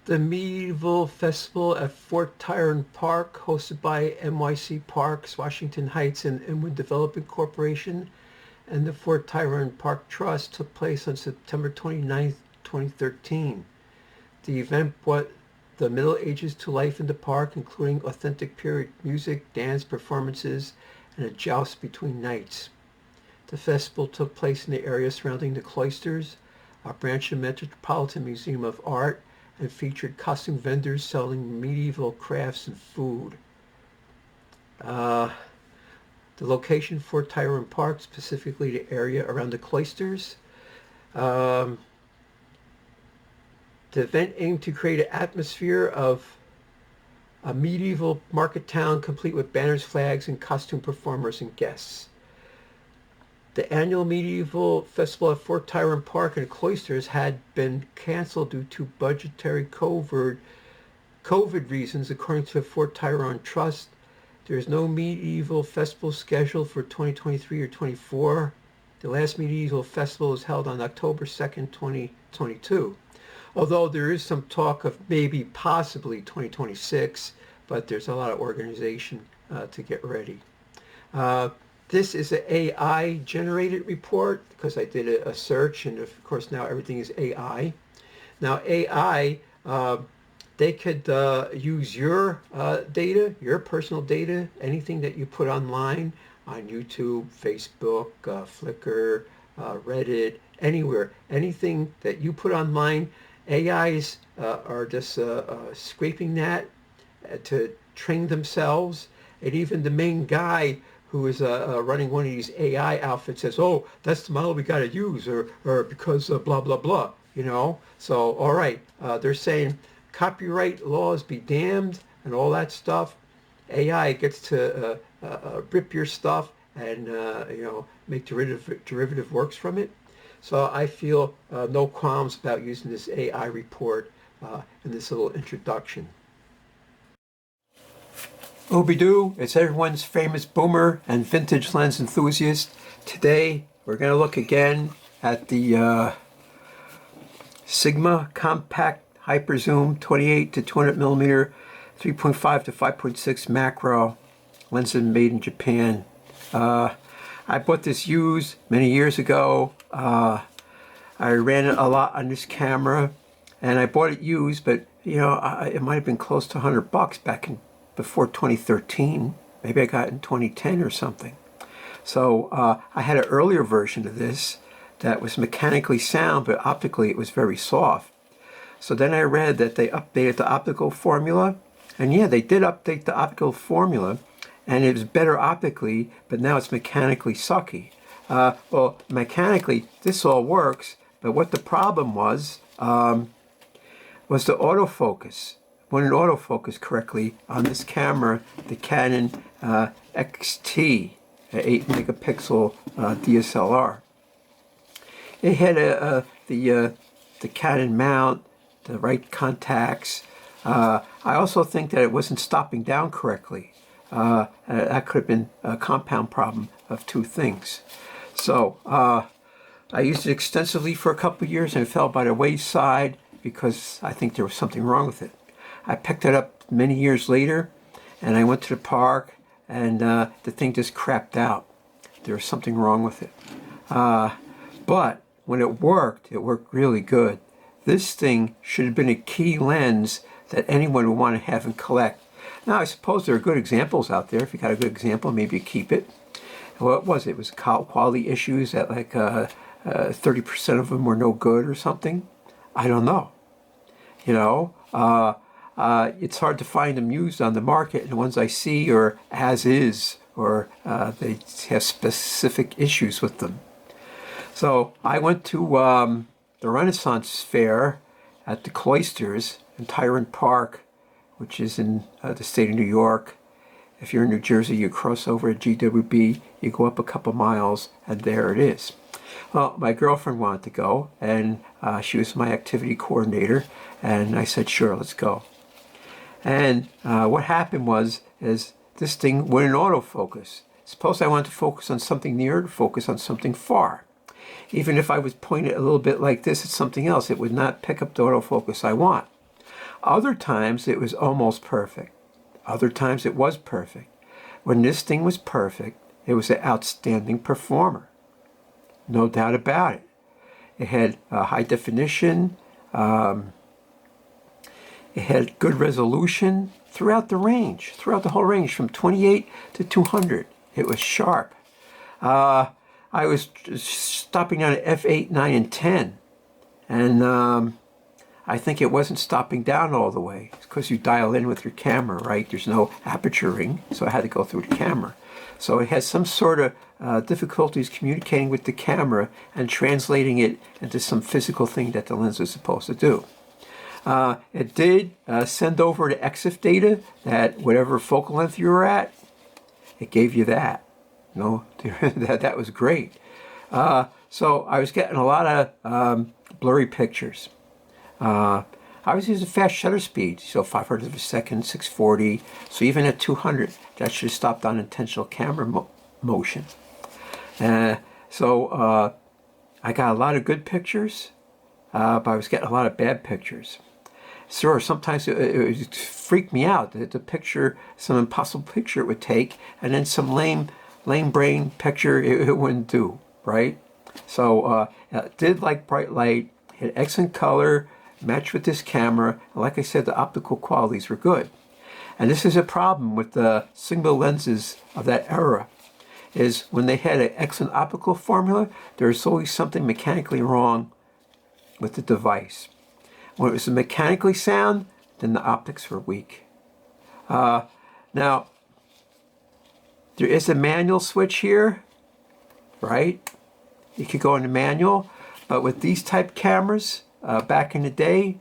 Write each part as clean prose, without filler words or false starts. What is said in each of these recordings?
The Medieval Festival at Fort Tryon Park, hosted by NYC Parks, Washington Heights, and Inwood Development Corporation, and the Fort Tryon Park Trust, took place on September 29th, 2013. The event brought the Middle Ages to life in the park, including authentic period music, dance performances, and a joust between knights. The festival took place in the area surrounding the cloisters, a branch of Metropolitan Museum of Art, and featured costume vendors selling medieval crafts and food. The location for Fort Tryon Park, specifically the area around the cloisters. The event aimed to create an atmosphere of a medieval market town complete with banners, flags, and costume performers and guests. The annual medieval festival at Fort Tryon Park and the cloisters had been canceled due to budgetary COVID reasons, according to the Fort Tryon Trust. There is no medieval festival scheduled for 2023 or 24. The last medieval festival was held on October 2nd, 2022. Although there is some talk of maybe possibly 2026, but there's a lot of organization to get ready. This is an AI generated report because I did a search, and of course now everything is AI. Now AI, they could use your data, your personal data, anything that you put online on YouTube, Facebook, Flickr, Reddit, anywhere, anything that you put online. AIs are just scraping that to train themselves, and even the main guy who is running one of these AI outfits says, "Oh, that's the model we got to use," or because blah blah blah. You know. So all right, they're saying copyright laws be damned and all that stuff. AI gets to rip your stuff and make derivative works from it. So I feel no qualms about using this AI report in this little introduction. Ooby-doo, it's everyone's famous boomer and vintage lens enthusiast. Today we're going to look again at the Sigma Compact Hyper Zoom 28 to 200 millimeter 3.5 to 5.6 macro lens made in Japan. I bought this used many years ago. I ran it a lot on this camera, and I bought it used, but it might have been close to $100 back in before 2013. Maybe I got it in 2010 or something. So I had an earlier version of this that was mechanically sound, but optically it was very soft. So then I read that they updated the optical formula, and yeah, they did update the optical formula, and it was better optically, but now it's mechanically sucky. Well, mechanically, this all works, but what the problem was the autofocus. Wouldn't autofocus correctly on this camera, the Canon XT, 8 megapixel DSLR. It had the Canon mount, the right contacts. I also think that it wasn't stopping down correctly. That could have been a compound problem of two things. So I used it extensively for a couple of years, and it fell by the wayside because I think there was something wrong with it. I picked it up many years later, and I went to the park, and the thing just crapped out. There was something wrong with it. But when it worked really good. This thing should have been a key lens that anyone would want to have and collect. Now, I suppose there are good examples out there. If you got a good example, maybe you keep it. What was it? It was quality issues that like 30% of them were no good or something. I don't know. It's hard to find them used on the market, and the ones I see are as is, or they have specific issues with them. So I went to the Renaissance Fair at the Cloisters in Tryon Park, which is in the state of New York. If you're in New Jersey, you cross over at GWB, you go up a couple miles, and there it is. Well, my girlfriend wanted to go, and she was my activity coordinator, and I said, sure, let's go. And what happened is this thing wouldn't autofocus. Suppose I wanted to focus on something near to focus on something far. Even if I was pointed a little bit like this at something else, it would not pick up the autofocus I want. Other times it was almost perfect. Other times it was perfect. When this thing was perfect, it was an outstanding performer. No doubt about it. It had high definition. It had good resolution throughout the range, throughout the whole range, from 28 to 200. It was sharp. I was stopping down at f8, 9, and 10. And I think it wasn't stopping down all the way. It's because you dial in with your camera, right? There's no aperture ring, so I had to go through the camera. So it has some sort of difficulties communicating with the camera and translating it into some physical thing that the lens was supposed to do. It did send over the EXIF data, that whatever focal length you were at, it gave you that. You know, that was great. So I was getting a lot of blurry pictures. I was using fast shutter speed, so 500 a second, 640. So even at 200, that should have stopped unintentional camera motion. So I got a lot of good pictures, but I was getting a lot of bad pictures. Sure, sometimes it freaked me out. The picture, some impossible picture it would take, and then some lame brain picture it wouldn't do, right? So it did like bright light, had excellent color, matched with this camera, and like I said, the optical qualities were good. And this is a problem with the single lenses of that era, is when they had an excellent optical formula, there's always something mechanically wrong with the device. When it was mechanically sound, then the optics were weak. Now, there is a manual switch here, right? You could go into manual, but with these type cameras, back in the day,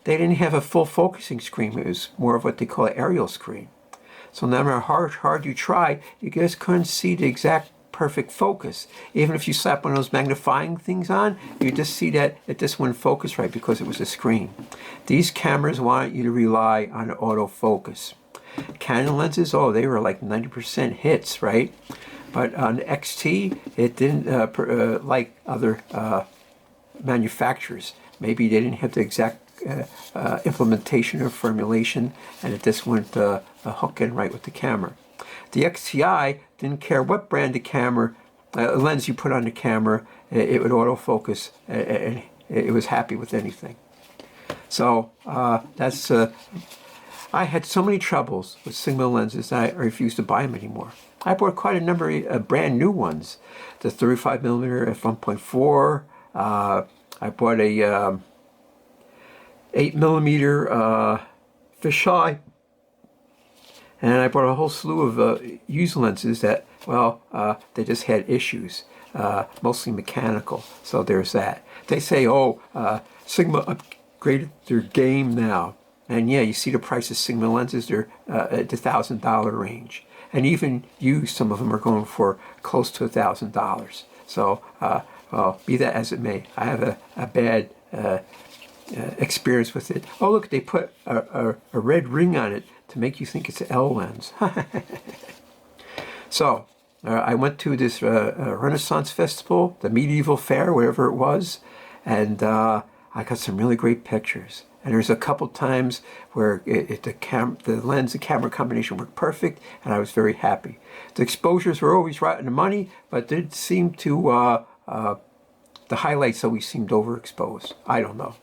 they didn't have a full focusing screen. It was more of what they call an aerial screen. So no matter how hard you tried, you just couldn't see the exact perfect focus. Even if you slap one of those magnifying things on, you just see that it just wouldn't focus right because it was a screen. These cameras wanted you to rely on autofocus. Canon lenses, oh, they were like 90% hits, right? But on the XT, it didn't like other manufacturers. Maybe they didn't have the exact implementation or formulation, and it just went hook in right with the camera. The XTI didn't care what brand of camera, lens you put on the camera, it would autofocus, and it was happy with anything. So that's, I had so many troubles with single lenses that I refused to buy them anymore. I bought quite a number of brand new ones. The 35mm f1.4, I bought a 8mm fisheye, and I bought a whole slew of used lenses that, well, they just had issues, mostly mechanical. So there's that. They say, oh, Sigma upgraded their game now, and yeah, you see the price of Sigma lenses; they're at the $1,000 range, and even used, some of them are going for close to $1,000. So. Well, be that as it may, I have a bad experience with it. Oh, look, they put a red ring on it to make you think it's an L lens. So, I went to this Renaissance Festival, the Medieval Fair, whatever it was, and I got some really great pictures. And there's a couple times where the lens and camera combination worked perfect, and I was very happy. The exposures were always right on the money, but did seem to the highlights always seemed overexposed. I don't know.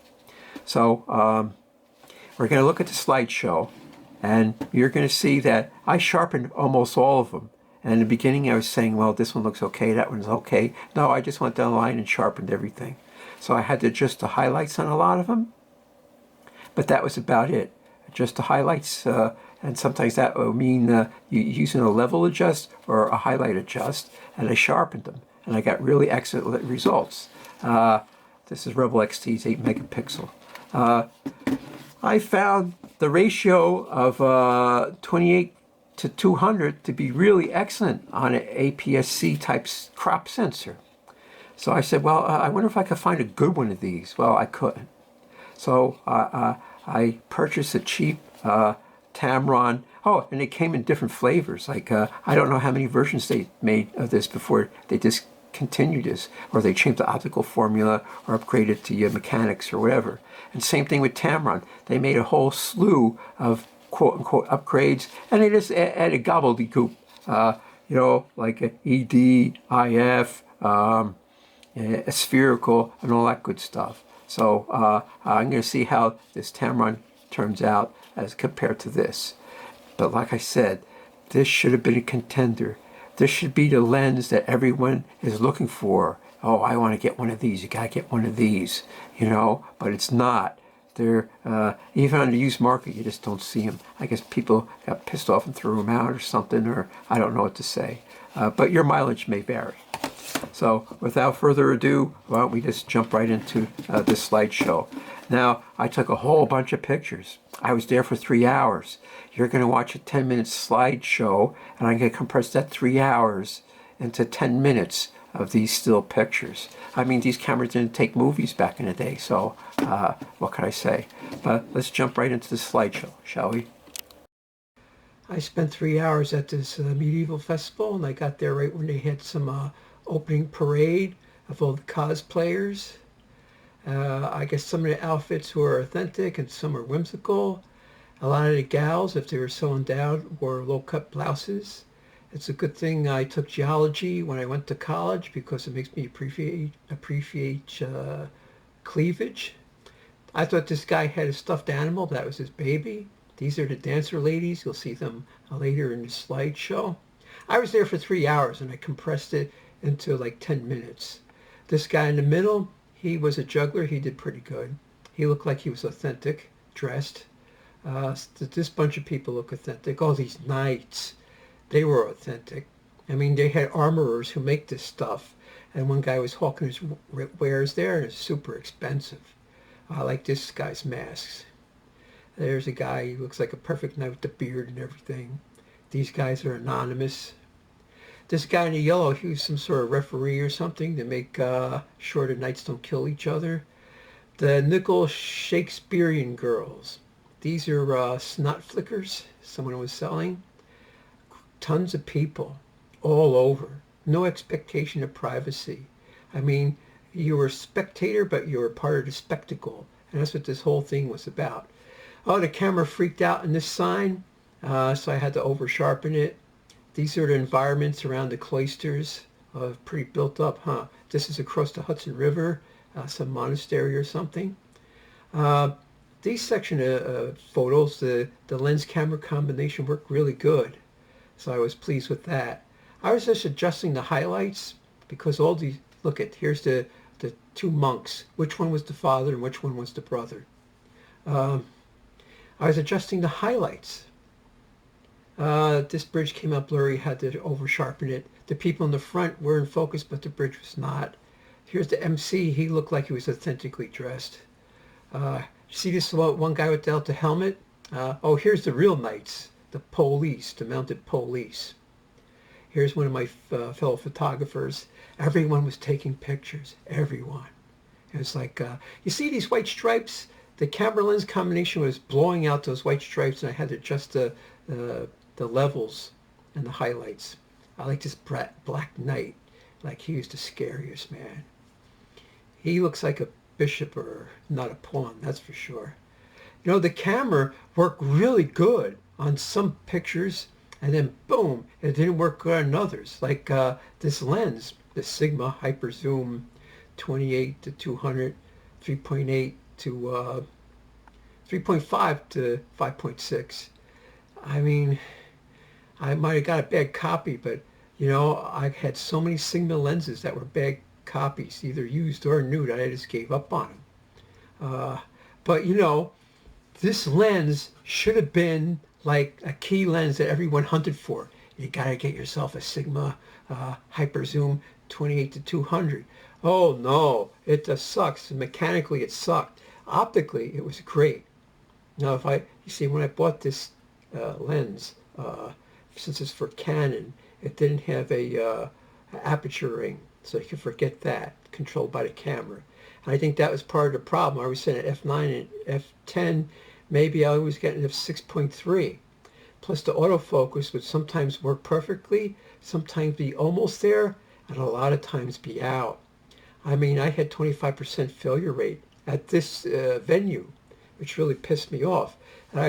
So we're going to look at the slideshow, and you're going to see that I sharpened almost all of them. And in the beginning I was saying, well, this one looks okay, that one's okay. No, I just went down the line and sharpened everything. So I had to adjust the highlights on a lot of them, but that was about it. Just the highlights, and sometimes that will mean you using a level adjust or a highlight adjust, and I sharpened them. And I got really excellent results. This is Rebel XT's 8 megapixel. I found the ratio of 28 to 200 to be really excellent on an APS-C type crop sensor. So I said, well, I wonder if I could find a good one of these. Well, I couldn't. So I purchased a cheap Tamron. Oh, and it came in different flavors. Like, I don't know how many versions they made of this before they continue this, or they change the optical formula or upgrade it to mechanics or whatever. And same thing with Tamron. They made a whole slew of quote-unquote upgrades, and they just added gobbledygook, like a ED, IF, a spherical, and all that good stuff. So I'm going to see how this Tamron turns out as compared to this. But like I said, this should have been a contender. This should be the lens that everyone is looking for. Oh, I want to get one of these. You got to get one of these, but it's not. They're, even on the used market, you just don't see them. I guess people got pissed off and threw them out or something, or I don't know what to say. But your mileage may vary. So without further ado, why don't we just jump right into this slideshow. Now, I took a whole bunch of pictures. I was there for 3 hours. You're going to watch a 10-minute slideshow, and I'm going to compress that 3 hours into 10 minutes of these still pictures. I mean, these cameras didn't take movies back in the day, so what can I say? But let's jump right into the slideshow, shall we? I spent 3 hours at this medieval festival, and I got there right when they had some opening parade of all the cosplayers. I guess some of the outfits were authentic and some are whimsical. A lot of the gals, if they were so endowed, wore low-cut blouses. It's a good thing I took geology when I went to college because it makes me appreciate cleavage. I thought this guy had a stuffed animal, but that was his baby. These are the dancer ladies. You'll see them later in the slideshow. I was there for 3 hours and I compressed it into like 10 minutes. This guy in the middle, he was a juggler. He did pretty good. He looked like he was authentic, dressed. This bunch of people look authentic. All these knights, they were authentic. I mean, they had armorers who make this stuff. And one guy was hawking his wares there, and it's super expensive. I like this guy's masks. There's a guy who looks like a perfect knight with the beard and everything. These guys are anonymous. This guy in the yellow, he was some sort of referee or something to make sure the knights don't kill each other. The nickel Shakespearean girls. These are snot flickers someone was selling. Tons of people all over. No expectation of privacy. I mean, you were a spectator, but you were part of the spectacle. And that's what this whole thing was about. Oh, the camera freaked out in this sign, so I had to over sharpen it. These are the environments around the cloisters, pretty built up, huh? This is across the Hudson River, some monastery or something. These section of photos, the lens camera combination worked really good. So I was pleased with that. I was just adjusting the highlights because all these, look at, here's the two monks. Which one was the father and which one was the brother? I was adjusting the highlights. This bridge came up blurry, had to over sharpen it. The people in the front were in focus, but the bridge was not. Here's the MC. He looked like he was authentically dressed. See this one guy with the Delta helmet? Oh, here's the real knights, the police, the mounted police. Here's one of my fellow photographers. Everyone was taking pictures, everyone. It was like, you see these white stripes? The camera lens combination was blowing out those white stripes, and I had to adjust the levels and the highlights. I like this Black Knight, like he was the scariest man. He looks like a bishop or not a pawn, that's for sure. The camera worked really good on some pictures, and then boom, it didn't work good on others. Like this lens, the Sigma Hyper Zoom 28 to 200, 3.8 to 3.5 to 5.6. I mean, I might have got a bad copy, but I had so many Sigma lenses that were bad copies, either used or new, that I just gave up on them. But this lens should have been like a key lens that everyone hunted for. You got to get yourself a Sigma Hyper Zoom 28 to 200. Oh no, it just sucks. Mechanically, it sucked. Optically, it was great. Now, you see, when I bought this lens, since it's for Canon, it didn't have a aperture ring, so you can forget that, controlled by the camera. And I think that was part of the problem. I was setting at f9 and f10, maybe I was getting f6.3. Plus the autofocus would sometimes work perfectly, sometimes be almost there. and a lot of times be out. I mean, I had 25% failure rate at this venue, which really pissed me off. And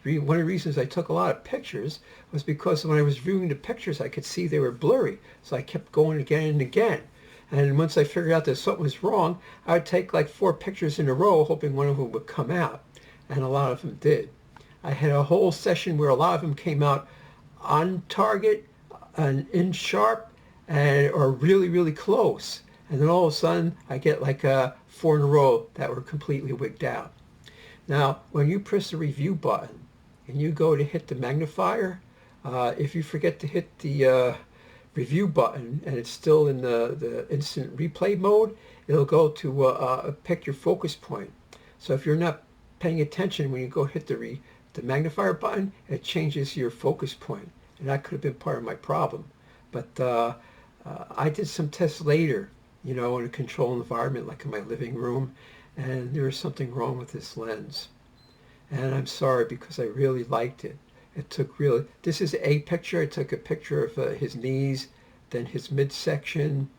one of the reasons I took a lot of pictures was because when I was viewing the pictures, I could see they were blurry. So I kept going again and again. And once I figured out that something was wrong, I would take like 4 pictures in a row, hoping one of them would come out. And a lot of them did. I had a whole session where a lot of them came out on target and in sharp and or really, really close. And then all of a sudden, I get like 4 in a row that were completely wigged out. Now, when you press the review button and you go to hit the magnifier, if you forget to hit the review button and it's still in the instant replay mode, it'll go to pick your focus point. So if you're not paying attention when you go hit the magnifier button, it changes your focus point. And that could have been part of my problem. But I did some tests later, in a controlled environment like in my living room, and there was something wrong with this lens. And I'm sorry because I really liked it. This is a picture. I took a picture of his knees, then his midsection,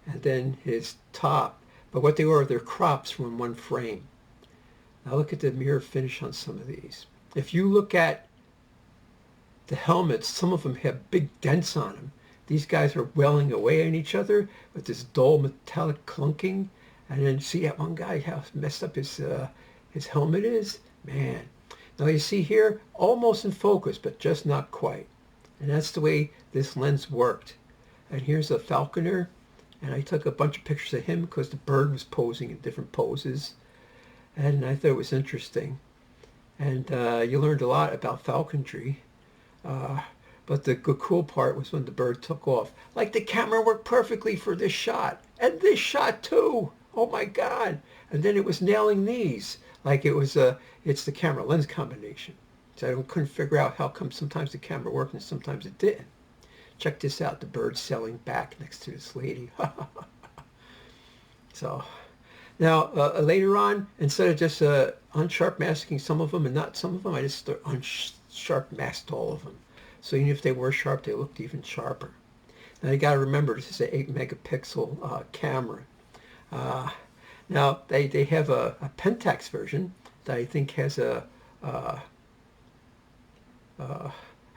and then his top. But what they're crops from one frame. Now look at the mirror finish on some of these. If you look at the helmets, some of them have big dents on them. These guys are welling away on each other with this dull metallic clunking. And then see that one guy, how messed up his helmet is? Man. Now you see here, almost in focus, but just not quite. And that's the way this lens worked. And here's a falconer. And I took a bunch of pictures of him because the bird was posing in different poses. And I thought it was interesting. And you learned a lot about falconry. But the cool part was when the bird took off. Like the camera worked perfectly for this shot. And this shot too. Oh my God. And then it was nailing these. Like it's the camera lens combination. So I couldn't figure out how come sometimes the camera worked and sometimes it didn't. Check this out. The bird sailing back next to this lady. So now later on, instead of just unsharp masking some of them and not some of them, I just unsharp masked all of them. So even if they were sharp, they looked even sharper. Now you got to remember, this is an 8 megapixel camera. Now they have a Pentax version that I think has a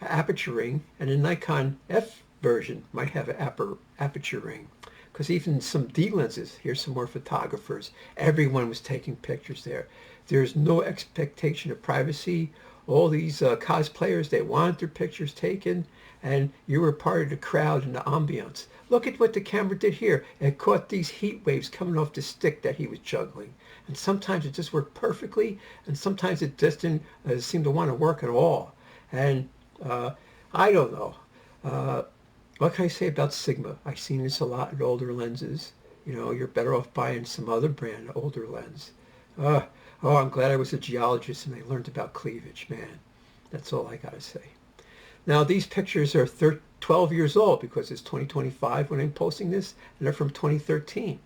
aperture ring, and a Nikon F version might have an aperture ring. Because even some D lenses, here's some more photographers. Everyone was taking pictures there. There's no expectation of privacy. All these cosplayers, they wanted their pictures taken, and you were part of the crowd and the ambiance. Look at what the camera did here. It caught these heat waves coming off the stick that he was juggling. And sometimes it just worked perfectly, and sometimes it just didn't seem to want to work at all. And I don't know. What can I say about Sigma? I've seen this a lot in older lenses. You're better off buying some other brand older lens. Oh, I'm glad I was a geologist and I learned about cleavage, man. That's all I got to say. Now, these pictures are 12 years old because it's 2025 when I'm posting this, and they're from 2013.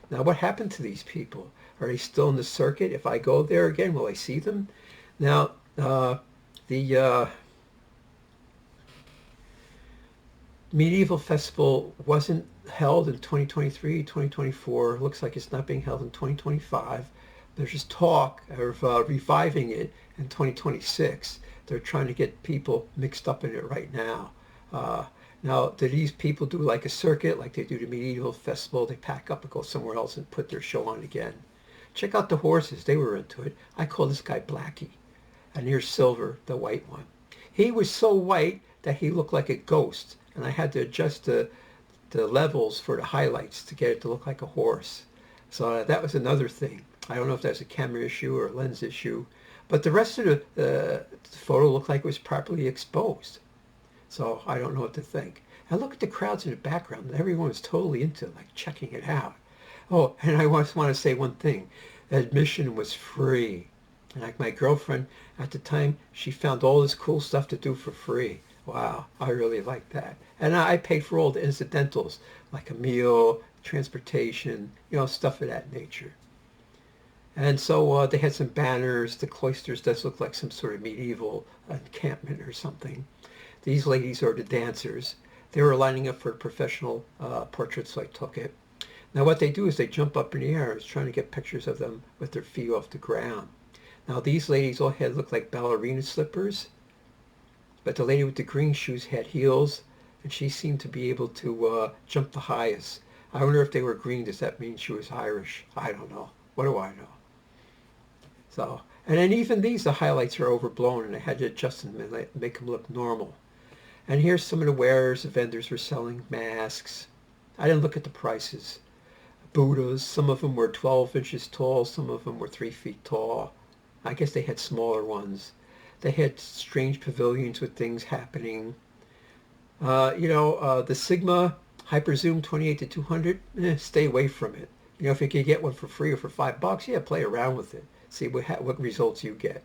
Now, what happened to these people? Are they still in the circuit? If I go there again, will I see them? Now, the Medieval Festival wasn't held in 2023, 2024. Looks like it's not being held in 2025. There's just talk of reviving it in 2026. They're trying to get people mixed up in it right now. Now, do these people do like a circuit, like they do the Medieval Festival? They pack up and go somewhere else and put their show on again. Check out the horses. They were into it. I call this guy Blackie. And here's Silver, the white one. He was so white that he looked like a ghost. And I had to adjust the levels for the highlights to get it to look like a horse. So that was another thing. I don't know if that's a camera issue or a lens issue. But the rest of the photo looked like it was properly exposed. So I don't know what to think. And look at the crowds in the background. Everyone was totally into it, like checking it out. Oh, and I just want to say one thing. Admission was free. And like my girlfriend at the time, she found all this cool stuff to do for free. Wow, I really like that. And I paid for all the incidentals, like a meal, transportation, stuff of that nature. And so they had some banners. The cloisters does look like some sort of medieval encampment or something. These ladies are the dancers. They were lining up for professional portraits, so I took it. Now what they do is they jump up in the air. I was trying to get pictures of them with their feet off the ground. Now these ladies all had looked like ballerina slippers, but the lady with the green shoes had heels, and she seemed to be able to jump the highest. I wonder if they were green. Does that mean she was Irish? I don't know. What do I know? So, and then even these, the highlights are overblown, and I had to adjust them and make them look normal. And here's some of the wares. The vendors were selling masks. I didn't look at the prices. Buddhas, some of them were 12 inches tall, some of them were 3 feet tall. I guess they had smaller ones. They had strange pavilions with things happening. The Sigma Hyper Zoom 28 to 200, stay away from it. If you could get one for free or for $5, yeah, play around with it. See what results you get.